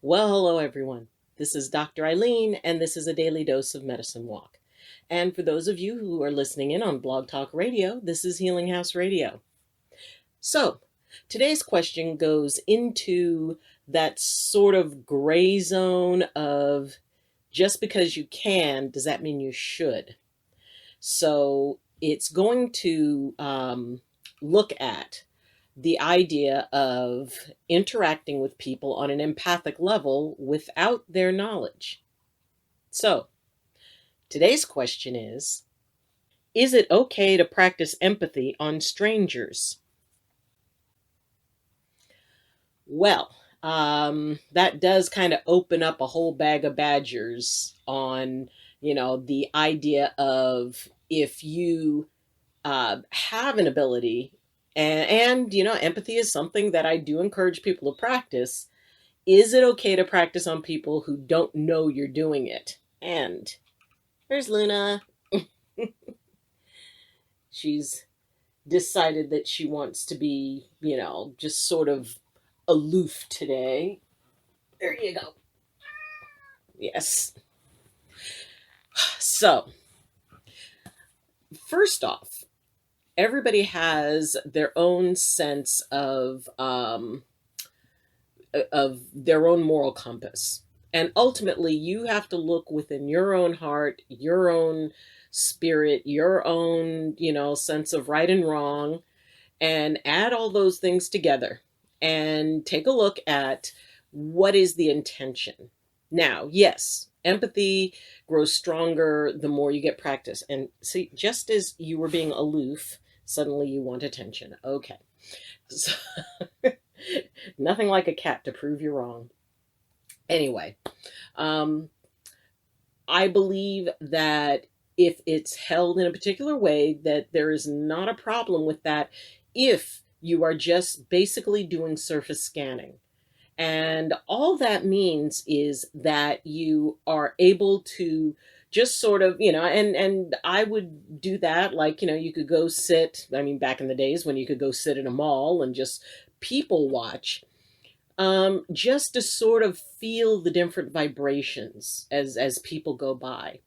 Well, hello everyone. This is Dr. Ayleen, and this is a daily dose of medicine walk. And for those of you who are listening in on Blog Talk Radio, this is Healing House Radio. So, today's question goes into that sort of gray zone of just because you can, does that mean you should? So, it's going to look at the idea of interacting with people on an empathic level without their knowledge. So, today's question is it okay to practice empathy on strangers? Well, that does kind of open up a whole bag of badgers on, the idea of if you have an ability. And empathy is something that I do encourage people to practice. Is it okay to practice on people who don't know you're doing it? And there's Luna. She's decided that she wants to be, just sort of aloof today. There you go. Yes. So, first off, everybody has their own sense of their own moral compass. And ultimately, you have to look within your own heart, your own spirit, your own, sense of right and wrong, and add all those things together and take a look at what is the intention. Now, yes, empathy grows stronger the more you get practice. And see, just as you were being aloof, suddenly you want attention. Okay. So, nothing like a cat to prove you're wrong. Anyway, I believe that if it's held in a particular way, that there is not a problem with that if you are just basically doing surface scanning. And all that means is that you are able to just sort of, and I would do that. Like, you could go sit, back in the days when you could go sit in a mall and just people watch, just to sort of feel the different vibrations as people go by.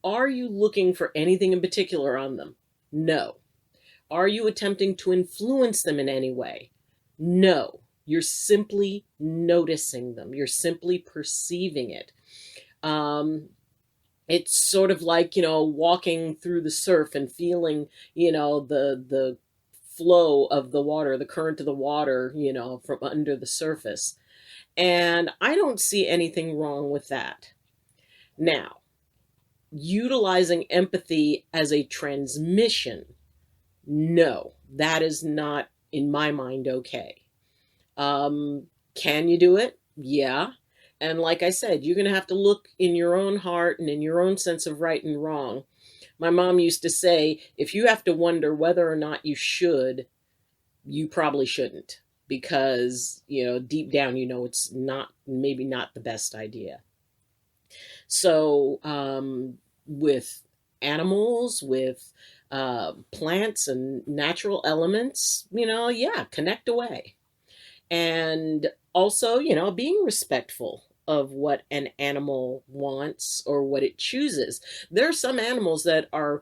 Are you looking for anything in particular on them? No. Are you attempting to influence them in any way? No. You're simply noticing them. You're simply perceiving it. It's sort of like, walking through the surf and feeling, the flow of the water, the current of the water, from under the surface. And I don't see anything wrong with that. Now, utilizing empathy as a transmission, no, that is not, in my mind, okay. Can you do it? Yeah. And like I said, you're going to have to look in your own heart and in your own sense of right and wrong. My mom used to say, if you have to wonder whether or not you should, you probably shouldn't, because, deep down, it's maybe not the best idea. So, with animals, with plants and natural elements, connect away. And also, being respectful of what an animal wants or what it chooses. There are some animals that are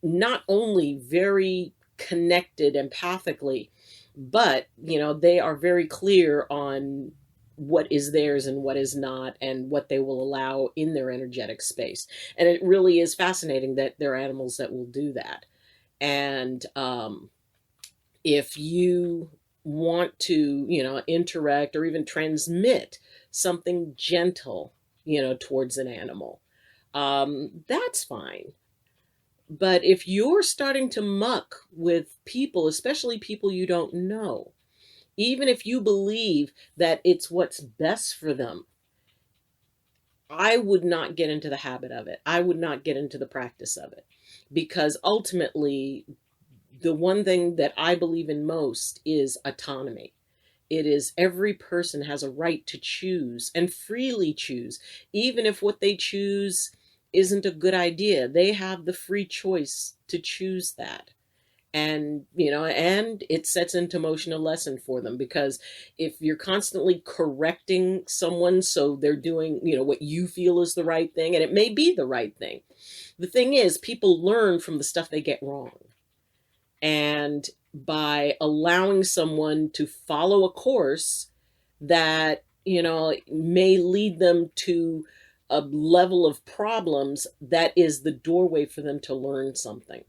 not only very connected empathically, but, they are very clear on what is theirs and what is not, and what they will allow in their energetic space. And it really is fascinating that there are animals that will do that. And if you want to, interact or even transmit something gentle, towards an animal, that's fine. But if you're starting to muck with people, especially people you don't know, even if you believe that it's what's best for them, I would not get into the habit of it. I would not get into the practice of it, because ultimately, the one thing that I believe in most is autonomy. It is every person has a right to choose and freely choose, even if what they choose isn't a good idea. They have the free choice to choose that. And, you know, and it sets into motion a lesson for them, because if you're constantly correcting someone so they're doing, you know, what you feel is the right thing, and it may be the right thing, the thing is, people learn from the stuff they get wrong. And by allowing someone to follow a course that, you know, may lead them to a level of problems, that is the doorway for them to learn something.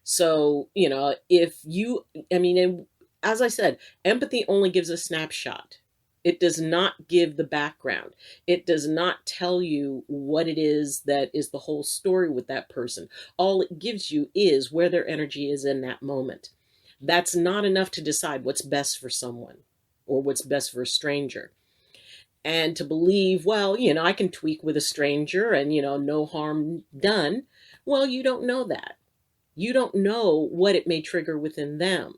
So, you know, if you, I mean, as I said, empathy only gives a snapshot. It does not give the background. It does not tell you what it is that is the whole story with that person. All it gives you is where their energy is in that moment. That's not enough to decide what's best for someone or what's best for a stranger. And to believe, well, you know, I can tweak with a stranger and, you know, no harm done. Well, you don't know that. You don't know what it may trigger within them.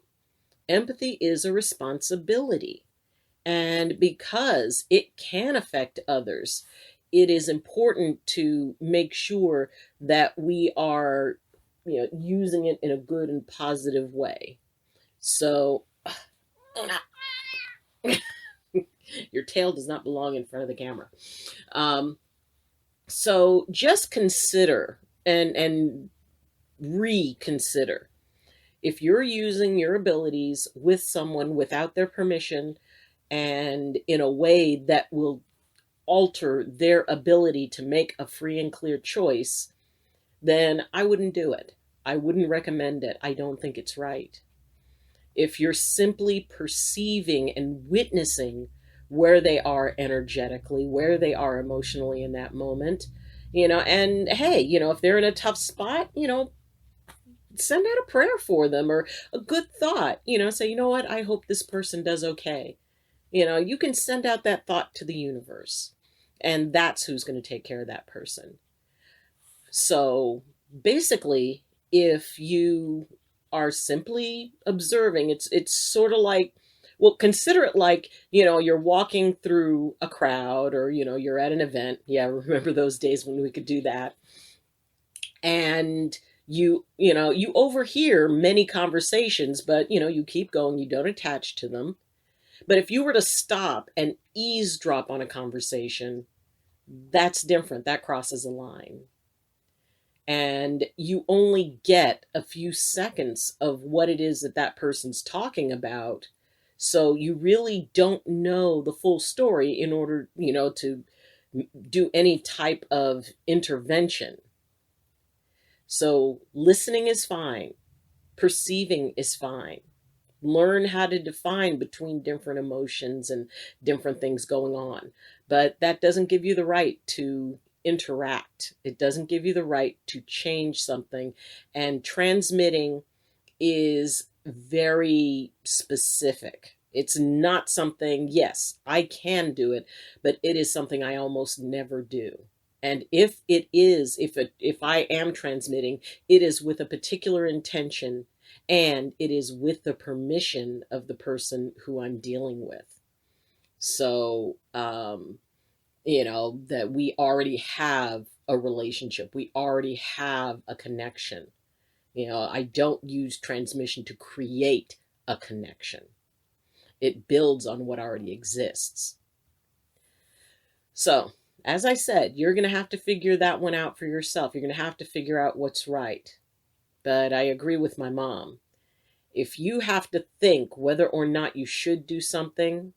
Empathy is a responsibility. And because it can affect others, it is important to make sure that we are, you know, using it in a good and positive way. So your tail does not belong in front of the camera. So just consider and reconsider if you're using your abilities with someone without their permission and in a way that will alter their ability to make a free and clear choice, then I wouldn't do it. I wouldn't recommend it. I don't think it's right. If you're simply perceiving and witnessing where they are energetically, where they are emotionally in that moment, you know, and hey, you know, if they're in a tough spot, you know, send out a prayer for them or a good thought, you know, say, you know what, I hope this person does okay. You know, you can send out that thought to the universe, and that's who's going to take care of that person. So basically, if you are simply observing, it's sort of like, well, consider it like, you know, you're walking through a crowd, or, you know, you're at an event. Yeah, remember those days when we could do that. And you know, you overhear many conversations, but, you know, you keep going, you don't attach to them. But if you were to stop and eavesdrop on a conversation, that's different. That crosses a line. And you only get a few seconds of what it is that that person's talking about. So you really don't know the full story in order, you know, to do any type of intervention. So listening is fine. Perceiving is fine. Learn how to define between different emotions and different things going on. But that doesn't give you the right to interact. It doesn't give you the right to change something. And transmitting is very specific. It's not something, yes, I can do it, but it is something I almost never do. And if it is, if I am transmitting, it is with a particular intention, and it is with the permission of the person who I'm dealing with. So, you know, that we already have a relationship, we already have a connection. You know, I don't use transmission to create a connection. It builds on what already exists. So, as I said, you're going to have to figure that one out for yourself. You're going to have to figure out what's right. But I agree with my mom. If you have to think whether or not you should do something,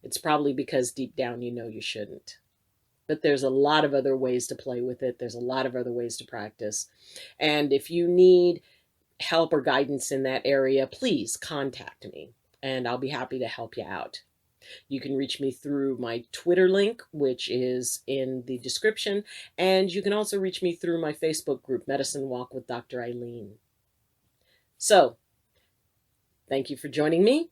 it's probably because deep down you know you shouldn't. But there's a lot of other ways to play with it. There's a lot of other ways to practice. And if you need help or guidance in that area, please contact me, and I'll be happy to help you out. You can reach me through my Twitter link, which is in the description, and you can also reach me through my Facebook group, Medicine Walk with Dr. Ayleen. So, thank you for joining me.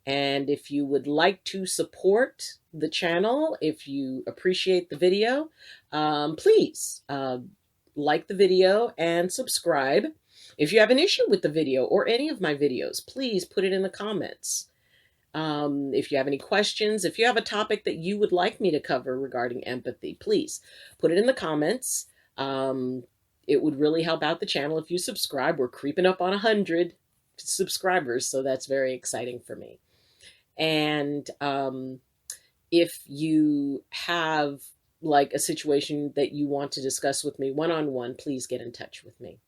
And if you would like to support the channel, if you appreciate the video, please like the video and subscribe. If you have an issue with the video or any of my videos, please put it in the comments. If you have any questions, if you have a topic that you would like me to cover regarding empathy, please put it in the comments. It would really help out the channel if you subscribe. We're creeping up on 100 subscribers, so that's very exciting for me. And if you have like a situation that you want to discuss with me one-on-one, please get in touch with me.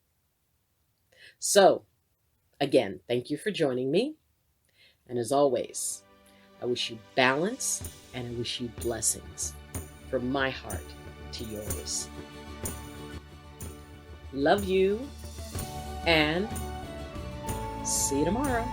So, again, thank you for joining me. And as always, I wish you balance and I wish you blessings from my heart to yours. Love you and see you tomorrow.